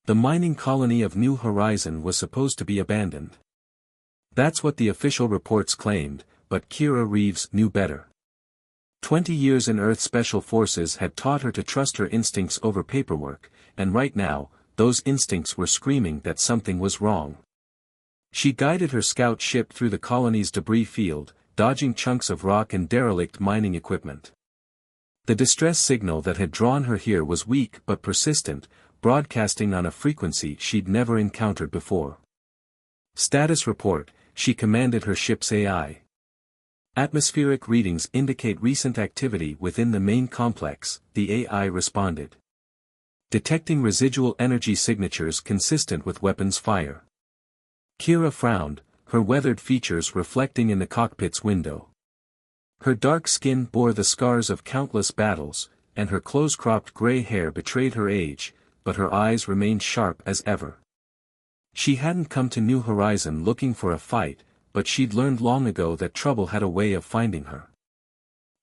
The mining colony of New Horizon was supposed to be abandoned. That's what the official reports claimed, but Kira Reeves knew better. 20 years in Earth Special Forces had taught her to trust her instincts over paperwork, and right now, those instincts were screaming that something was wrong. She guided her scout ship through the colony's debris field, dodging chunks of rock and derelict mining equipment. The distress signal that had drawn her here was weak but persistent, broadcasting on a frequency she'd never encountered before. Status report, she commanded her ship's AI. Atmospheric readings indicate recent activity within the main complex, the AI responded. Detecting residual energy signatures consistent with weapons fire. Kira frowned, her weathered features reflecting in the cockpit's window. Her dark skin bore the scars of countless battles, and her close-cropped gray hair betrayed her age, but her eyes remained sharp as ever. She hadn't come to New Horizon looking for a fight, but she'd learned long ago that trouble had a way of finding her.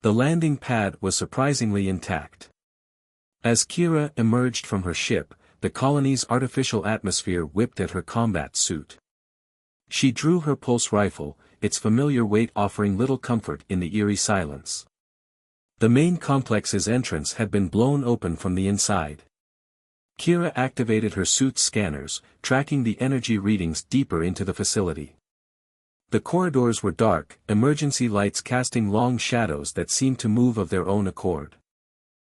The landing pad was surprisingly intact. As Kira emerged from her ship, the colony's artificial atmosphere whipped at her combat suit. She drew her pulse rifle, its familiar weight offering little comfort in the eerie silence. The main complex's entrance had been blown open from the inside. Kira activated her suit's scanners, tracking the energy readings deeper into the facility. The corridors were dark, emergency lights casting long shadows that seemed to move of their own accord.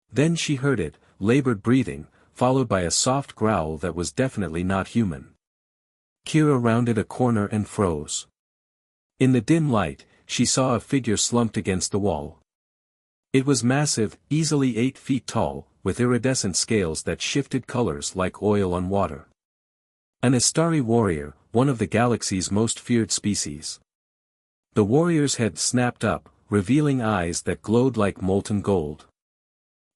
Then she heard it, labored breathing, followed by a soft growl that was definitely not human. Kira rounded a corner and froze. In the dim light, she saw a figure slumped against the wall. It was massive, easily 8 feet tall, with iridescent scales that shifted colors like oil on water. An Astari warrior, one of the galaxy's most feared species. The warrior's head snapped up, revealing eyes that glowed like molten gold.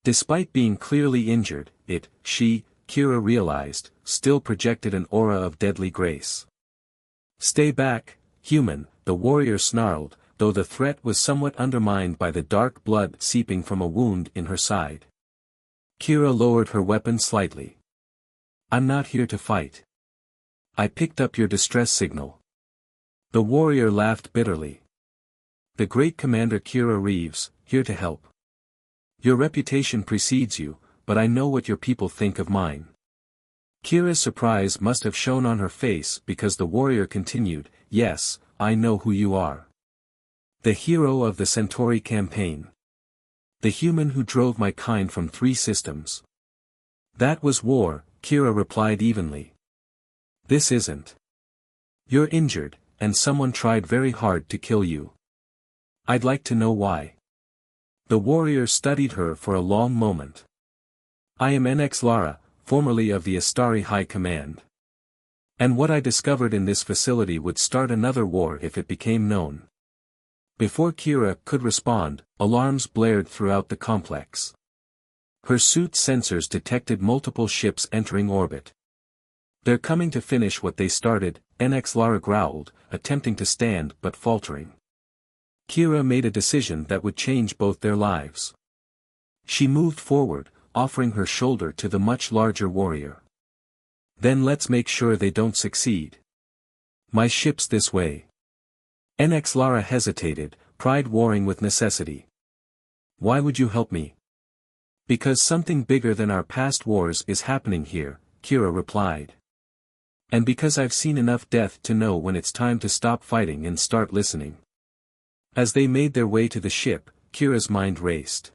Despite being clearly injured, Kira realized, still projected an aura of deadly grace. "Stay back, human," the warrior snarled, though the threat was somewhat undermined by the dark blood seeping from a wound in her side. Kira lowered her weapon slightly. "I'm not here to fight. I picked up your distress signal." The warrior laughed bitterly. "The great Commander Kira Reeves, here to help. Your reputation precedes you, but I know what your people think of mine." Kira's surprise must have shown on her face because the warrior continued, "Yes, I know who you are. The hero of the Centauri campaign. The human who drove my kind from 3 systems." "That was war," Kira replied evenly. "This isn't. You're injured, and someone tried very hard to kill you. I'd like to know why." The warrior studied her for a long moment. "I am NX Lara, formerly of the Astari High Command. And what I discovered in this facility would start another war if it became known." Before Kira could respond, alarms blared throughout the complex. Her suit's sensors detected multiple ships entering orbit. "They're coming to finish what they started," NX Lara growled, attempting to stand but faltering. Kira made a decision that would change both their lives. She moved forward, offering her shoulder to the much larger warrior. "Then let's make sure they don't succeed. My ship's this way." NX Lara hesitated, pride warring with necessity. "Why would you help me?" "Because something bigger than our past wars is happening here," Kira replied. "And because I've seen enough death to know when it's time to stop fighting and start listening." As they made their way to the ship, Kira's mind raced.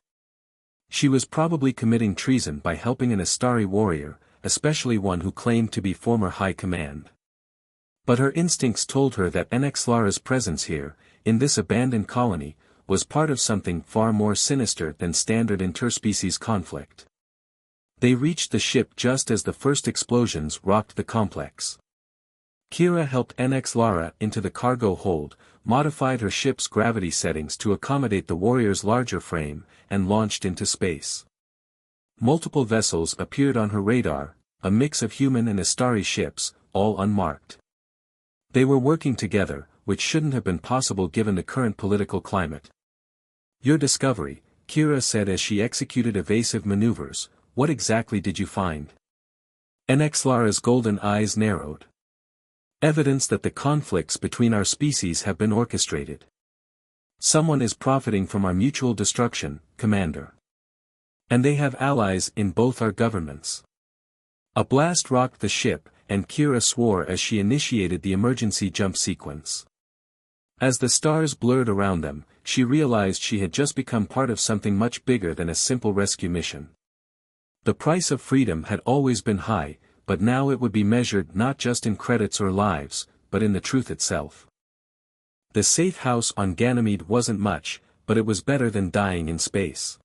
She was probably committing treason by helping an Astari warrior, especially one who claimed to be former high command. But her instincts told her that NX Lara's presence here, in this abandoned colony, was part of something far more sinister than standard interspecies conflict. They reached the ship just as the first explosions rocked the complex. Kira helped NX Lara into the cargo hold, modified her ship's gravity settings to accommodate the warrior's larger frame, and launched into space. Multiple vessels appeared on her radar, a mix of human and Astari ships, all unmarked. They were working together, which shouldn't have been possible given the current political climate. "Your discovery," Kira said as she executed evasive maneuvers, "what exactly did you find?" NX Lara's golden eyes narrowed. Evidence that the conflicts between our species have been orchestrated. Someone is profiting from our mutual destruction, Commander. And they have allies in both our governments. A blast rocked the ship, and Kira swore as she initiated the emergency jump sequence. As the stars blurred around them, she realized she had just become part of something much bigger than a simple rescue mission. The price of freedom had always been high, but now it would be measured not just in credits or lives, but in the truth itself. The safe house on Ganymede wasn't much, but it was better than dying in space.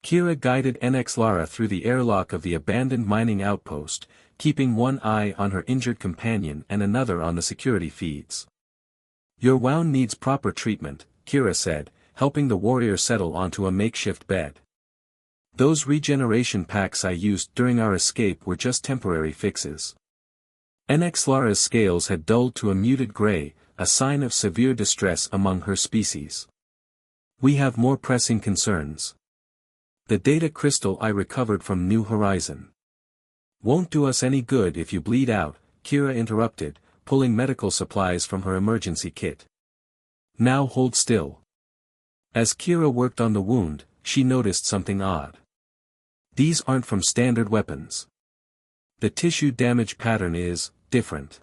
Kira guided NX Lara through the airlock of the abandoned mining outpost, keeping one eye on her injured companion and another on the security feeds. Your wound needs proper treatment, Kira said, helping the warrior settle onto a makeshift bed. Those regeneration packs I used during our escape were just temporary fixes. NX Lara's scales had dulled to a muted gray, a sign of severe distress among her species. We have more pressing concerns. The data crystal I recovered from New Horizon. Won't do us any good if you bleed out, Kira interrupted, pulling medical supplies from her emergency kit. Now hold still. As Kira worked on the wound, she noticed something odd. These aren't from standard weapons. The tissue damage pattern is different.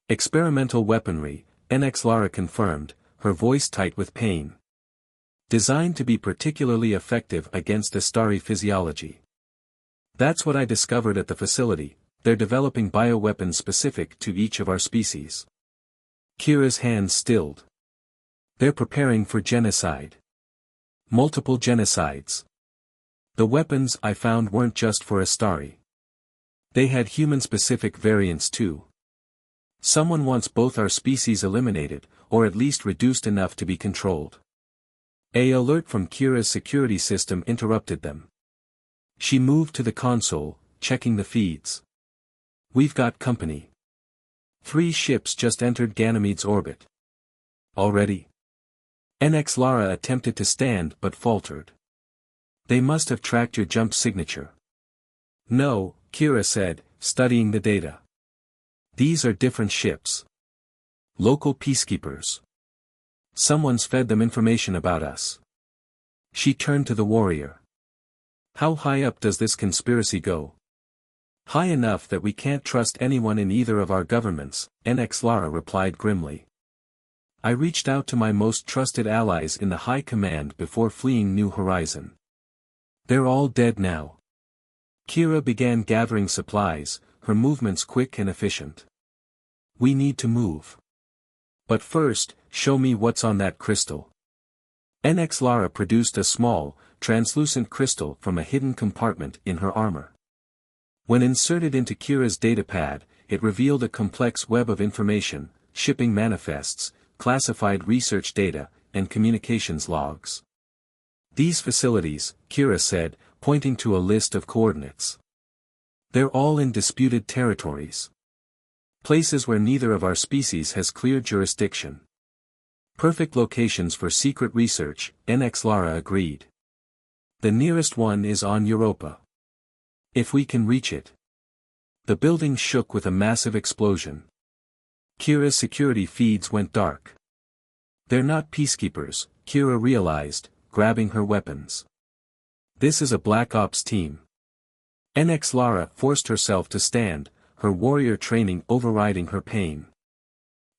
Experimental weaponry, NX Lara confirmed, her voice tight with pain. Designed to be particularly effective against Astari physiology. That's what I discovered at the facility. They're developing bioweapons specific to each of our species. Kira's hands stilled. They're preparing for genocide. Multiple genocides. The weapons I found weren't just for Astari. They had human-specific variants too. Someone wants both our species eliminated, or at least reduced enough to be controlled. An alert from Kira's security system interrupted them. She moved to the console, checking the feeds. We've got company. 3 ships just entered Ganymede's orbit. Already? NX Lara attempted to stand but faltered. They must have tracked your jump signature. No, Kira said, studying the data. These are different ships. Local peacekeepers. Someone's fed them information about us. She turned to the warrior. How high up does this conspiracy go? High enough that we can't trust anyone in either of our governments, NX Lara replied grimly. I reached out to my most trusted allies in the High Command before fleeing New Horizon. They're all dead now. Kira began gathering supplies, her movements quick and efficient. We need to move. But first, show me what's on that crystal. NX Lara produced a small, translucent crystal from a hidden compartment in her armor. When inserted into Kira's datapad, it revealed a complex web of information, shipping manifests, classified research data, and communications logs. These facilities, Kira said, pointing to a list of coordinates. They're all in disputed territories. Places where neither of our species has clear jurisdiction. Perfect locations for secret research, NX Lara agreed. The nearest one is on Europa. If we can reach it. The building shook with a massive explosion. Kira's security feeds went dark. They're not peacekeepers, Kira realized, grabbing her weapons. This is a Black Ops team. NX Lara forced herself to stand, her warrior training overriding her pain.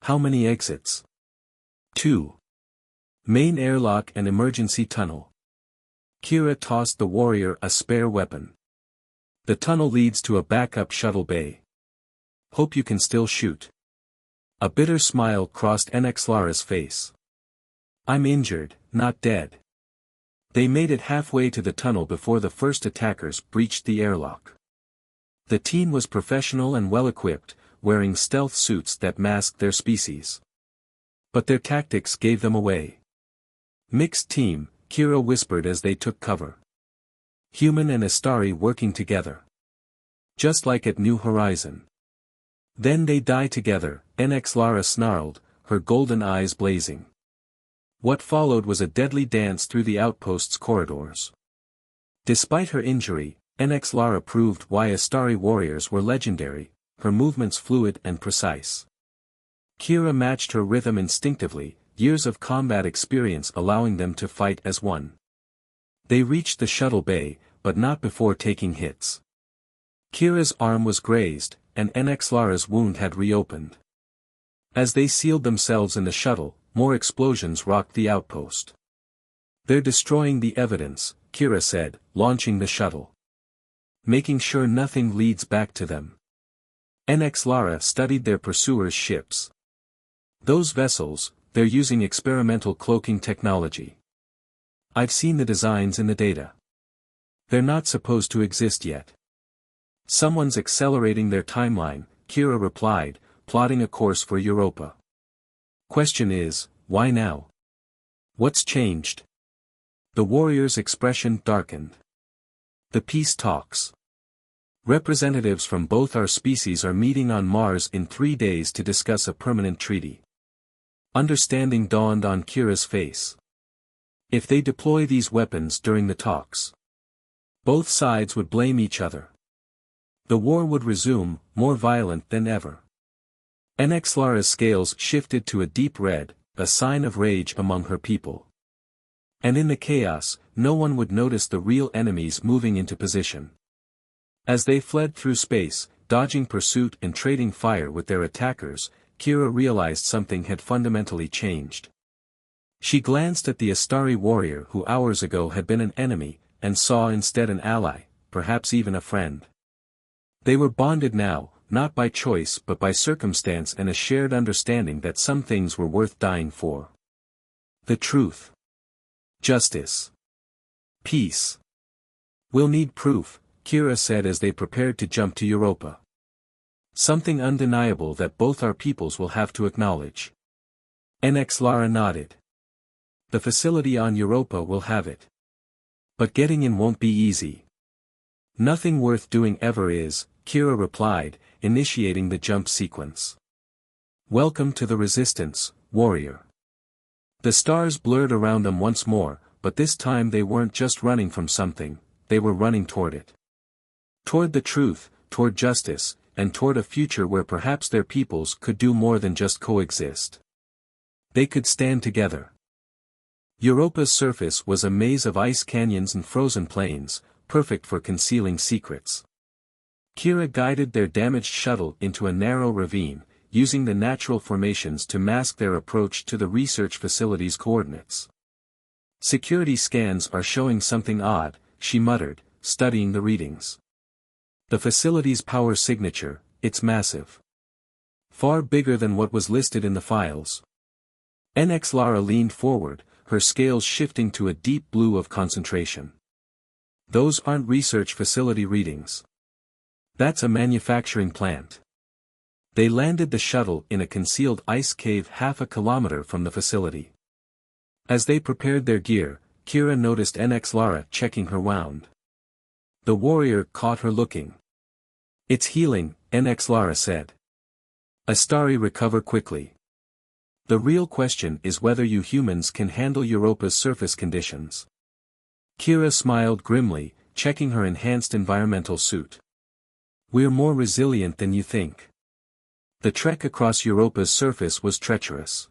How many exits? 2. Main airlock and emergency tunnel. Kira tossed the warrior a spare weapon. The tunnel leads to a backup shuttle bay. Hope you can still shoot. A bitter smile crossed NX Lara's face. I'm injured, not dead. They made it halfway to the tunnel before the first attackers breached the airlock. The team was professional and well-equipped, wearing stealth suits that masked their species. But their tactics gave them away. Mixed team, Kira whispered as they took cover. Human and Astari working together. Just like at New Horizon. Then they die together, NX Lara snarled, her golden eyes blazing. What followed was a deadly dance through the outpost's corridors. Despite her injury, NX Lara proved why Astari warriors were legendary, her movements fluid and precise. Kira matched her rhythm instinctively, years of combat experience allowing them to fight as one. They reached the shuttle bay, but not before taking hits. Kira's arm was grazed, and NX Lara's wound had reopened. As they sealed themselves in the shuttle, more explosions rocked the outpost. "They're destroying the evidence," Kira said, launching the shuttle. "Making sure nothing leads back to them." NX Lara studied their pursuers' ships. "Those vessels, they're using experimental cloaking technology. I've seen the designs in the data. They're not supposed to exist yet." "Someone's accelerating their timeline," Kira replied, plotting a course for Europa. "Question is, why now? What's changed?" The warrior's expression darkened. "The peace talks. Representatives from both our species are meeting on Mars in 3 days to discuss a permanent treaty." Understanding dawned on Kira's face. If they deploy these weapons during the talks, both sides would blame each other. The war would resume, more violent than ever. NX Lara's scales shifted to a deep red, a sign of rage among her people. And in the chaos, no one would notice the real enemies moving into position. As they fled through space, dodging pursuit and trading fire with their attackers, Kira realized something had fundamentally changed. She glanced at the Astari warrior who hours ago had been an enemy, and saw instead an ally, perhaps even a friend. They were bonded now, not by choice but by circumstance and a shared understanding that some things were worth dying for. The truth. Justice. Peace. "We'll need proof," Kira said as they prepared to jump to Europa. "Something undeniable that both our peoples will have to acknowledge." NX Lara nodded. "The facility on Europa will have it. But getting in won't be easy." "Nothing worth doing ever is," Kira replied, initiating the jump sequence. "Welcome to the Resistance, warrior." The stars blurred around them once more, but this time they weren't just running from something, they were running toward it. Toward the truth, toward justice, and toward a future where perhaps their peoples could do more than just coexist. They could stand together. Europa's surface was a maze of ice canyons and frozen plains, perfect for concealing secrets. Kira guided their damaged shuttle into a narrow ravine, using the natural formations to mask their approach to the research facility's coordinates. "Security scans are showing something odd," she muttered, studying the readings. "The facility's power signature, it's massive. Far bigger than what was listed in the files." NX Lara leaned forward, her scales shifting to a deep blue of concentration. "Those aren't research facility readings. That's a manufacturing plant." They landed the shuttle in a concealed ice cave half a kilometer from the facility. As they prepared their gear, Kira noticed NX Lara checking her wound. The warrior caught her looking. "It's healing," NX Lara said. "Astari recover quickly. The real question is whether you humans can handle Europa's surface conditions." Kira smiled grimly, checking her enhanced environmental suit. "We're more resilient than you think." The trek across Europa's surface was treacherous.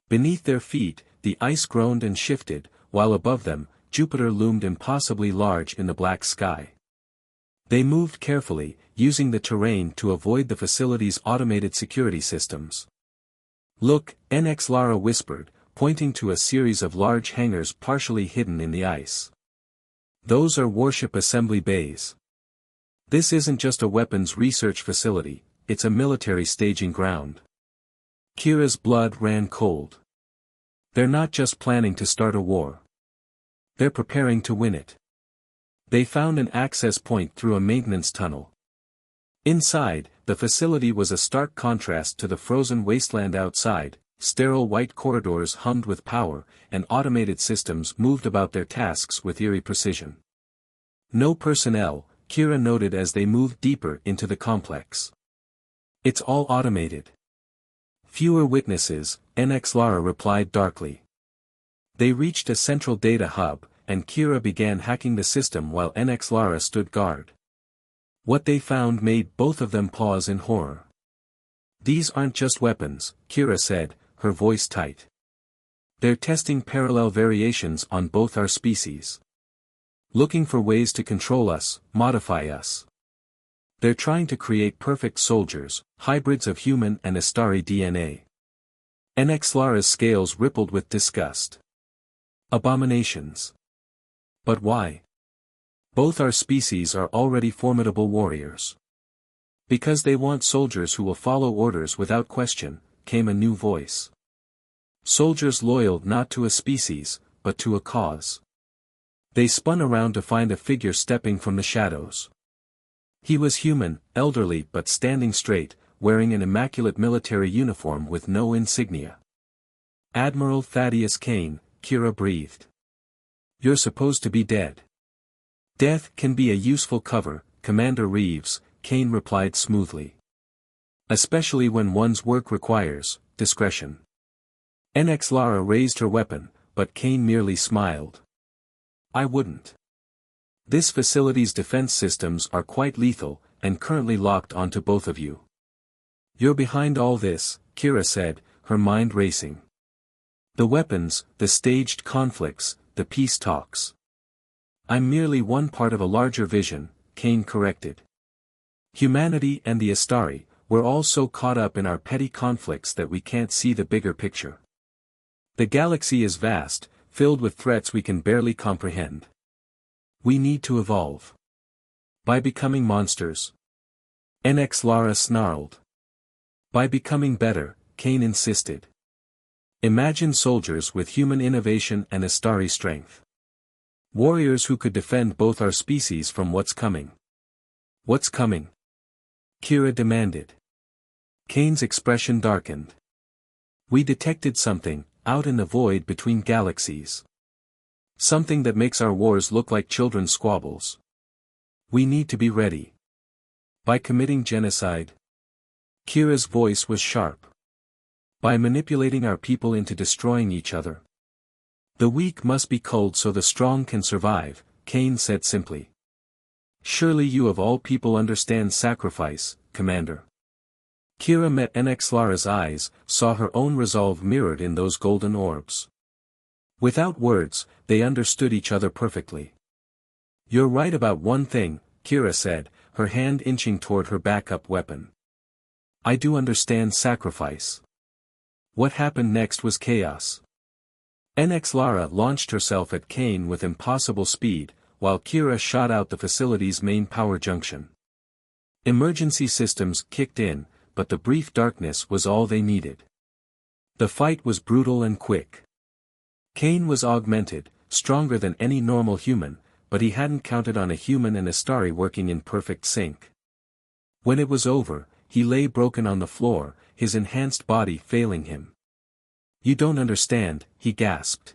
Beneath their feet, the ice groaned and shifted, while above them, Jupiter loomed impossibly large in the black sky. They moved carefully, using the terrain to avoid the facility's automated security systems. "Look," NX Lara whispered, pointing to a series of large hangars partially hidden in the ice. "Those are warship assembly bays. This isn't just a weapons research facility, it's a military staging ground." Kira's blood ran cold. They're not just planning to start a war. They're preparing to win it. They found an access point through a maintenance tunnel. Inside, the facility was a stark contrast to the frozen wasteland outside. Sterile white corridors hummed with power, and automated systems moved about their tasks with eerie precision. No personnel, Kira noted as they moved deeper into the complex. "It's all automated." "Fewer witnesses," NX Lara replied darkly. They reached a central data hub, and Kira began hacking the system while NX Lara stood guard. What they found made both of them pause in horror. "These aren't just weapons," Kira said, her voice tight. "They're testing parallel variations on both our species. Looking for ways to control us, modify us. They're trying to create perfect soldiers, hybrids of human and Astari DNA." NX Lara's scales rippled with disgust. "Abominations. But why? Both our species are already formidable warriors." "Because they want soldiers who will follow orders without question," came a new voice. "Soldiers loyal not to a species, but to a cause." They spun around to find a figure stepping from the shadows. He was human, elderly but standing straight, wearing an immaculate military uniform with no insignia. "Admiral Thaddeus Kane," Kira breathed. "You're supposed to be dead." "Death can be a useful cover, Commander Reeves," Kane replied smoothly. "Especially when one's work requires discretion." NX Lara raised her weapon, but Kane merely smiled. "I wouldn't. This facility's defense systems are quite lethal, and currently locked onto both of you." "You're behind all this," Kira said, her mind racing. "The weapons, the staged conflicts, the peace talks." "I'm merely one part of a larger vision," Kane corrected. "Humanity and the Astari, we're all so caught up in our petty conflicts that we can't see the bigger picture. The galaxy is vast, filled with threats we can barely comprehend. We need to evolve. By becoming monsters." NX Lara snarled. "By becoming better," Kane insisted. "Imagine soldiers with human innovation and Astari strength. Warriors who could defend both our species from what's coming." "What's coming?" Kira demanded. Kane's expression darkened. "We detected something, out in the void between galaxies. Something that makes our wars look like children's squabbles. We need to be ready." "By committing genocide?" Kira's voice was sharp. "By manipulating our people into destroying each other. The weak must be culled so the strong can survive," Kane said simply. "Surely you of all people understand sacrifice, Commander." Kira met NX Lara's eyes, saw her own resolve mirrored in those golden orbs. Without words, they understood each other perfectly. "You're right about one thing," Kira said, her hand inching toward her backup weapon. "I do understand sacrifice." What happened next was chaos. NX Lara launched herself at Kane with impossible speed, while Kira shot out the facility's main power junction. Emergency systems kicked in, but the brief darkness was all they needed. The fight was brutal and quick. Kane was augmented, stronger than any normal human, but he hadn't counted on a human and Astari working in perfect sync. When it was over, he lay broken on the floor, his enhanced body failing him. "You don't understand," he gasped.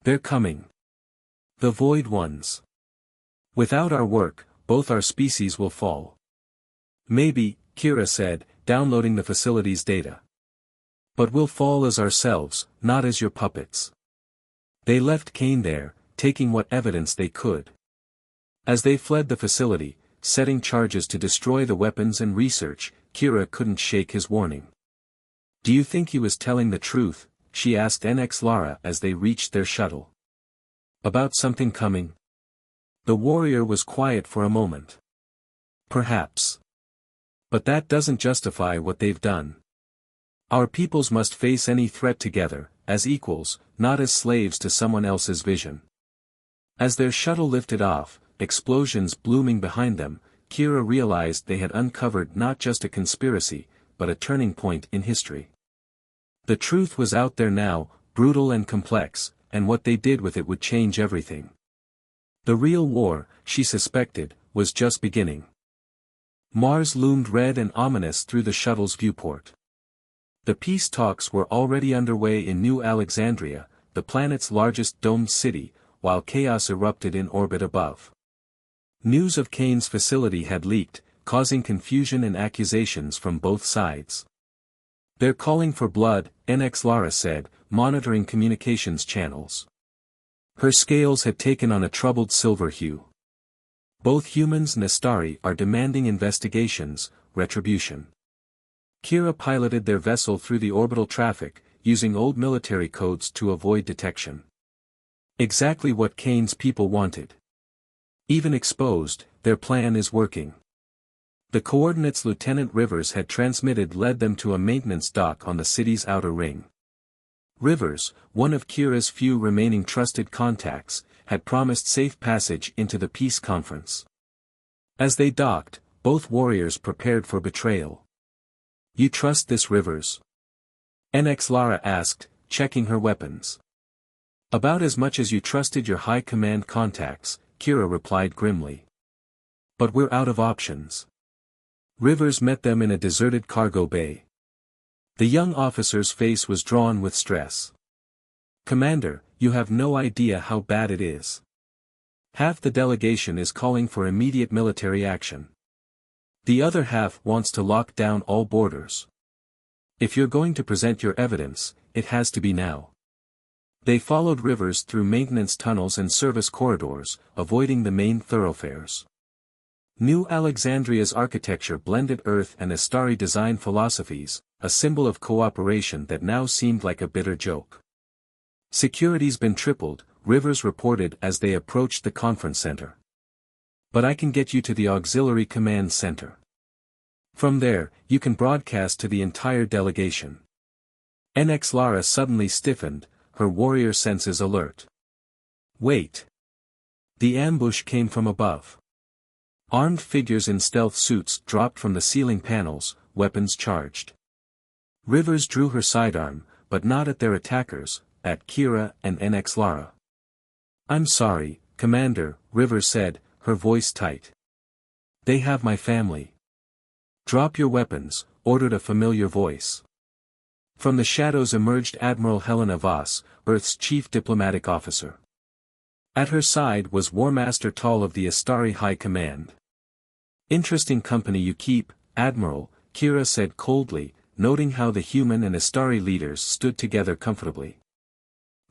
"They're coming. The Void Ones. Without our work, both our species will fall." "Maybe," Kira said, downloading the facility's data. "But we'll fall as ourselves, not as your puppets." They left Kane there, taking what evidence they could. As they fled the facility, setting charges to destroy the weapons and research, Kira couldn't shake his warning. "Do you think he was telling the truth?" she asked NX Lara as they reached their shuttle. "About something coming?" The warrior was quiet for a moment. "Perhaps. But that doesn't justify what they've done. Our peoples must face any threat together, as equals, not as slaves to someone else's vision." As their shuttle lifted off, explosions blooming behind them, Kira realized they had uncovered not just a conspiracy, but a turning point in history. The truth was out there now, brutal and complex, and what they did with it would change everything. The real war, she suspected, was just beginning. Mars loomed red and ominous through the shuttle's viewport. The peace talks were already underway in New Alexandria, the planet's largest domed city, while chaos erupted in orbit above. News of Kane's facility had leaked, causing confusion and accusations from both sides. "They're calling for blood," NX Lara said, monitoring communications channels. Her scales had taken on a troubled silver hue. Both humans and Astari are demanding investigations, retribution. Kira piloted their vessel through the orbital traffic, using old military codes to avoid detection. Exactly what Kane's people wanted. Even exposed, their plan is working. The coordinates Lieutenant Rivers had transmitted led them to a maintenance dock on the city's outer ring. Rivers, one of Kira's few remaining trusted contacts, had promised safe passage into the peace conference. As they docked, both warriors prepared for betrayal. "You trust this Rivers?" NX Lara asked, checking her weapons. "About as much as you trusted your high command contacts," Kira replied grimly. "But we're out of options." Rivers met them in a deserted cargo bay. The young officer's face was drawn with stress. "Commander, you have no idea how bad it is. Half the delegation is calling for immediate military action. The other half wants to lock down all borders. If you're going to present your evidence, it has to be now." They followed Rivers through maintenance tunnels and service corridors, avoiding the main thoroughfares. New Alexandria's architecture blended Earth and Astari design philosophies, a symbol of cooperation that now seemed like a bitter joke. "Security's been tripled," Rivers reported as they approached the conference center. "But I can get you to the auxiliary command center. From there, you can broadcast to the entire delegation." NX Lara suddenly stiffened, her warrior senses alert. "Wait." The ambush came from above. Armed figures in stealth suits dropped from the ceiling panels, weapons charged. Rivers drew her sidearm, but not at their attackers, at Kira and NX Lara. "I'm sorry, Commander," Rivers said, her voice tight. "They have my family." "Drop your weapons," ordered a familiar voice. From the shadows emerged Admiral Helena Voss, Earth's chief diplomatic officer. At her side was War Master Tal of the Astari High Command. "Interesting company you keep, Admiral," Kira said coldly, noting how the human and Astari leaders stood together comfortably.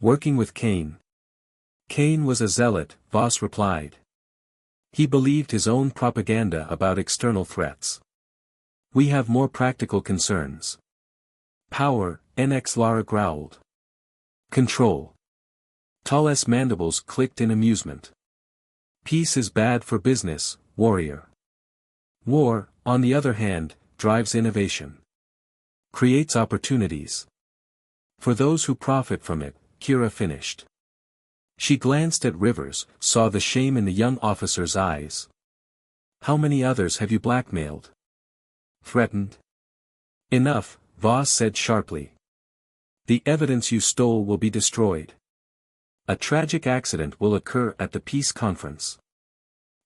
"Working with Kane." "Kane was a zealot," Voss replied. "He believed his own propaganda about external threats. We have more practical concerns." "Power," NX Lara growled. "Control." Tal's mandibles clicked in amusement. "Peace is bad for business, warrior. War, on the other hand, drives innovation. Creates opportunities. For those who profit from it," Kira finished. She glanced at Rivers, saw the shame in the young officer's eyes. "How many others have you blackmailed? Threatened?" "Enough," Voss said sharply. "The evidence you stole will be destroyed. A tragic accident will occur at the peace conference.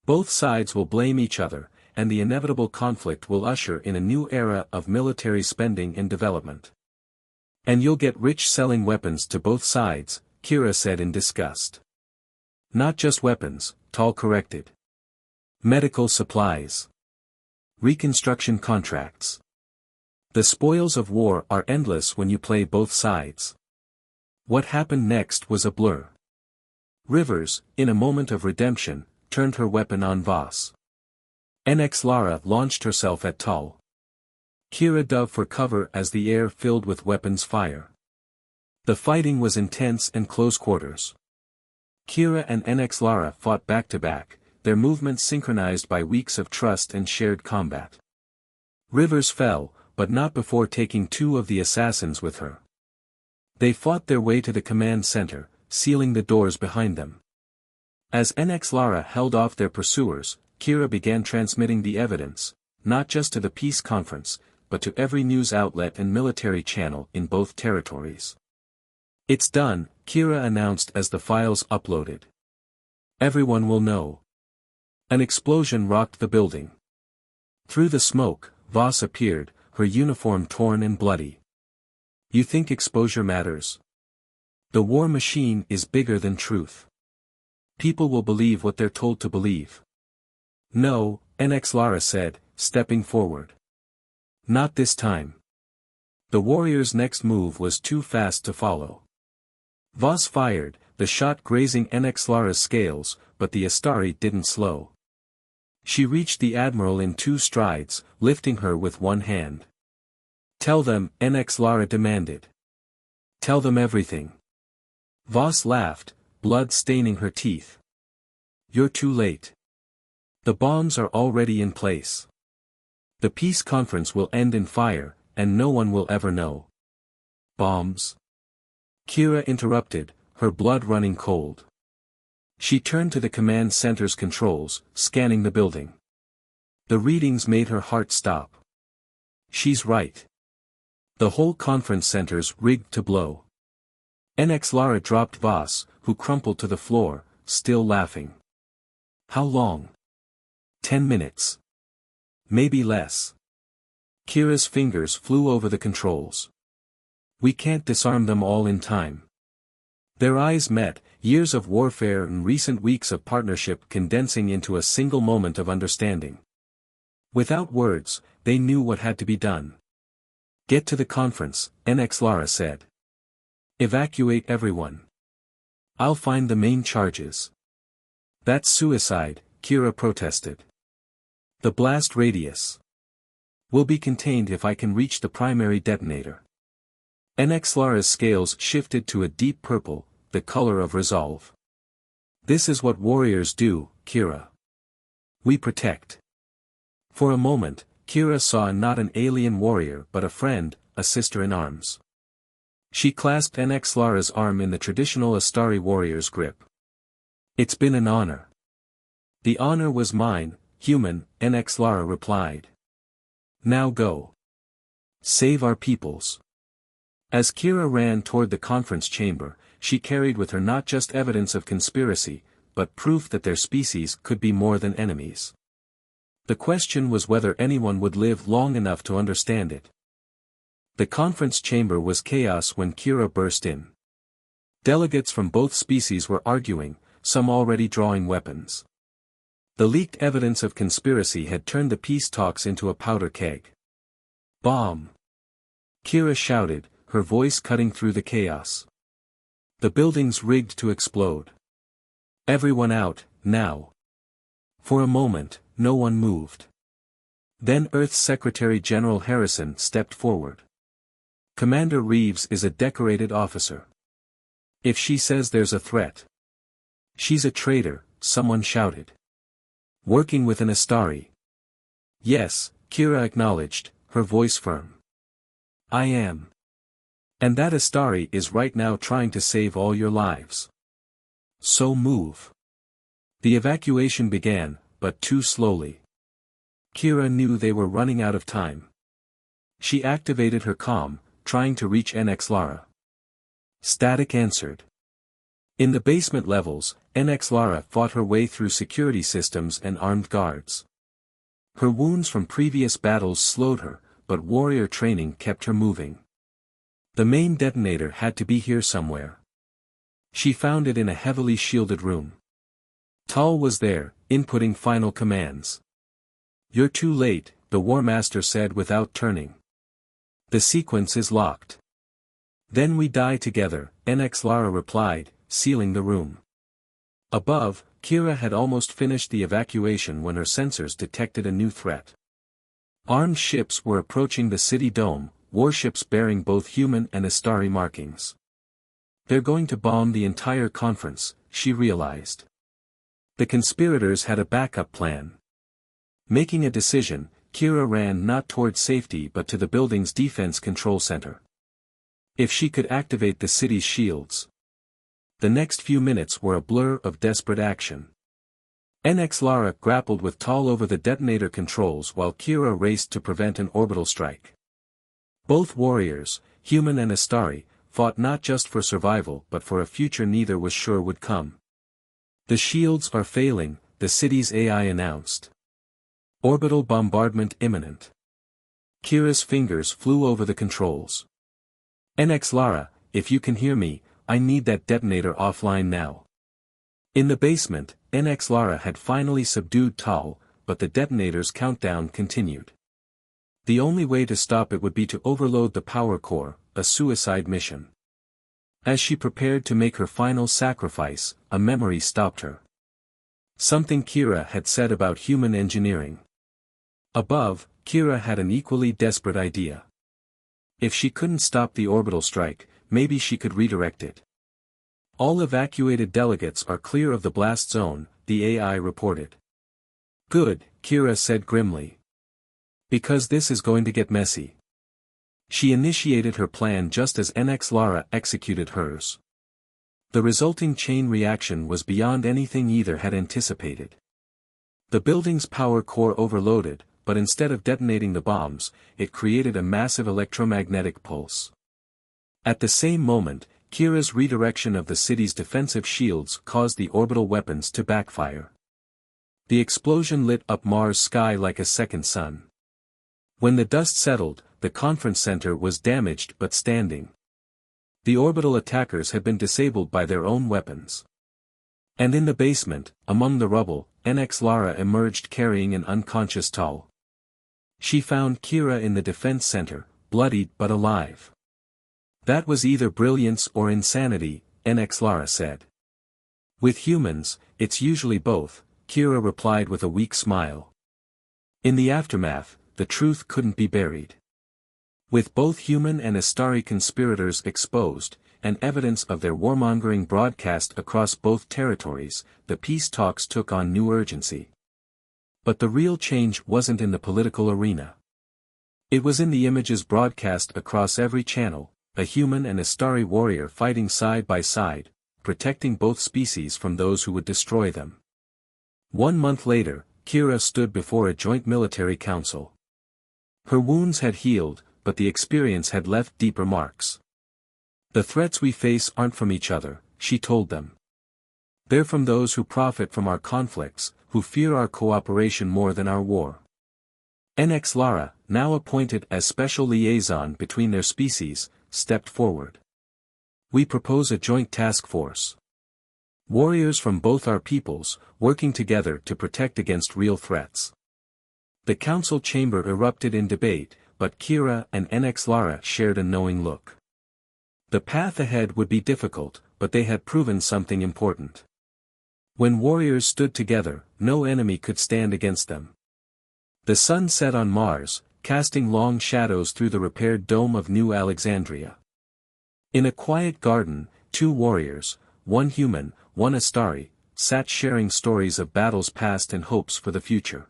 Both sides will blame each other, and the inevitable conflict will usher in a new era of military spending and development. And you'll get rich selling weapons to both sides," Kira said in disgust. "Not just weapons," Tal corrected. "Medical supplies. Reconstruction contracts. The spoils of war are endless when you play both sides." What happened next was a blur. Rivers, in a moment of redemption, turned her weapon on Voss. NX Lara launched herself at Tal. Kira dove for cover as the air filled with weapons fire. The fighting was intense and close quarters. Kira and NX Lara fought back to back, their movements synchronized by weeks of trust and shared combat. Rivers fell, but not before taking two of the assassins with her. They fought their way to the command center, sealing the doors behind them. As NX Lara held off their pursuers, Kira began transmitting the evidence, not just to the peace conference, but to every news outlet and military channel in both territories. "It's done," Kira announced as the files uploaded. "Everyone will know." An explosion rocked the building. Through the smoke, Voss appeared, her uniform torn and bloody. "You think exposure matters? The war machine is bigger than truth. People will believe what they're told to believe." "No," NX Lara said, stepping forward. "Not this time." The warrior's next move was too fast to follow. Voss fired, the shot grazing NX Lara's scales, but the Astari didn't slow. She reached the Admiral in 2 strides, lifting her with one hand. "Tell them," NX Lara demanded. "Tell them everything." Voss laughed, blood staining her teeth. "You're too late. The bombs are already in place. The peace conference will end in fire, and no one will ever know." "Bombs?" Kira interrupted, her blood running cold. She turned to the command center's controls, scanning the building. The readings made her heart stop. She's right. The whole conference center's rigged to blow. NX Lara dropped Voss, who crumpled to the floor, still laughing. "How long?" 10 minutes. Maybe less. Kira's fingers flew over the controls. "We can't disarm them all in time." Their eyes met, years of warfare and recent weeks of partnership condensing into a single moment of understanding. Without words, they knew what had to be done. "Get to the conference," NX Lara said. "Evacuate everyone. I'll find the main charges." "That's suicide," Kira protested. "The blast radius will be contained if I can reach the primary detonator." NX Lara's scales shifted to a deep purple, the color of resolve. "This is what warriors do, Kira. We protect." For a moment, Kira saw not an alien warrior but a friend, a sister in arms. She clasped NX Lara's arm in the traditional Astari warrior's grip. "It's been an honor." "The honor was mine, human," NX Lara replied. "Now go. Save our peoples." As Kira ran toward the conference chamber, she carried with her not just evidence of conspiracy, but proof that their species could be more than enemies. The question was whether anyone would live long enough to understand it. The conference chamber was chaos when Kira burst in. Delegates from both species were arguing, some already drawing weapons. The leaked evidence of conspiracy had turned the peace talks into a powder keg. "Bomb!" Kira shouted, her voice cutting through the chaos. "The building's rigged to explode. Everyone out, now." For a moment, no one moved. Then Earth's Secretary General Harrison stepped forward. "Commander Reeves is a decorated officer. If she says there's a threat, she's a traitor," someone shouted. "Working with an Astari." "Yes," Kira acknowledged, her voice firm. "I am. And that Astari is right now trying to save all your lives. So move." The evacuation began, but too slowly. Kira knew they were running out of time. She activated her comm, trying to reach NX Lara. Static answered. In the basement levels, NX Lara fought her way through security systems and armed guards. Her wounds from previous battles slowed her, but warrior training kept her moving. The main detonator had to be here somewhere. She found it in a heavily shielded room. Tal was there, inputting final commands. "You're too late," the War Master said without turning. "The sequence is locked." "Then we die together," NX Lara replied, sealing the room. Above, Kira had almost finished the evacuation when her sensors detected a new threat. Armed ships were approaching the city dome, warships bearing both human and Astari markings. "They're going to bomb the entire conference," she realized. The conspirators had a backup plan. Making a decision, Kira ran not toward safety but to the building's defense control center. If she could activate the city's shields. The next few minutes were a blur of desperate action. NX Lara grappled with Tal over the detonator controls while Kira raced to prevent an orbital strike. Both warriors, human and Astari, fought not just for survival but for a future neither was sure would come. "The shields are failing," the city's AI announced. "Orbital bombardment imminent." Kira's fingers flew over the controls. "NX Lara, if you can hear me, I need that detonator offline now." In the basement, NX Lara had finally subdued Tal, but the detonator's countdown continued. The only way to stop it would be to overload the power core, a suicide mission. As she prepared to make her final sacrifice, a memory stopped her. Something Kira had said about human engineering. Above, Kira had an equally desperate idea. If she couldn't stop the orbital strike, maybe she could redirect it. All evacuated delegates are clear of the blast zone, the AI reported. Good, Kira said grimly. Because this is going to get messy. She initiated her plan just as NX Lara executed hers. The resulting chain reaction was beyond anything either had anticipated. The building's power core overloaded, but instead of detonating the bombs, it created a massive electromagnetic pulse. At the same moment, Kira's redirection of the city's defensive shields caused the orbital weapons to backfire. The explosion lit up Mars' sky like a second sun. When the dust settled, the conference center was damaged but standing. The orbital attackers had been disabled by their own weapons. And in the basement, among the rubble, NX Lara emerged carrying an unconscious Tal. She found Kira in the defense center, bloodied but alive. That was either brilliance or insanity, NX Lara said. With humans, it's usually both, Kira replied with a weak smile. In the aftermath, the truth couldn't be buried. With both human and Astari conspirators exposed, and evidence of their warmongering broadcast across both territories, the peace talks took on new urgency. But the real change wasn't in the political arena. It was in the images broadcast across every channel, a human and Astari warrior fighting side by side, protecting both species from those who would destroy them. 1 month later, Kira stood before a joint military council. Her wounds had healed, but the experience had left deeper marks. The threats we face aren't from each other, she told them. They're from those who profit from our conflicts, who fear our cooperation more than our war. NX Lara, now appointed as special liaison between their species, stepped forward. We propose a joint task force. Warriors from both our peoples, working together to protect against real threats. The council chamber erupted in debate, but Kira and NX Lara shared a knowing look. The path ahead would be difficult, but they had proven something important. When warriors stood together, no enemy could stand against them. The sun set on Mars, casting long shadows through the repaired dome of New Alexandria. In a quiet garden, 2 warriors, 1 human, 1 Astari, sat sharing stories of battles past and hopes for the future.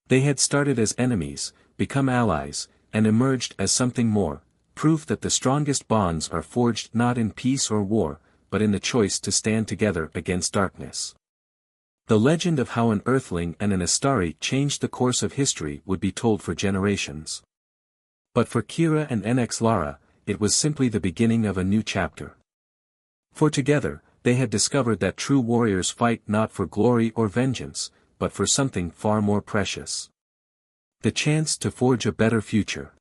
They had started as enemies, become allies, and emerged as something more, proof that the strongest bonds are forged not in peace or war, but in the choice to stand together against darkness. The legend of how an Earthling and an Astari changed the course of history would be told for generations. But for Kira and NX Lara, it was simply the beginning of a new chapter. For together, they had discovered that true warriors fight not for glory or vengeance, but for something far more precious. The chance to forge a better future.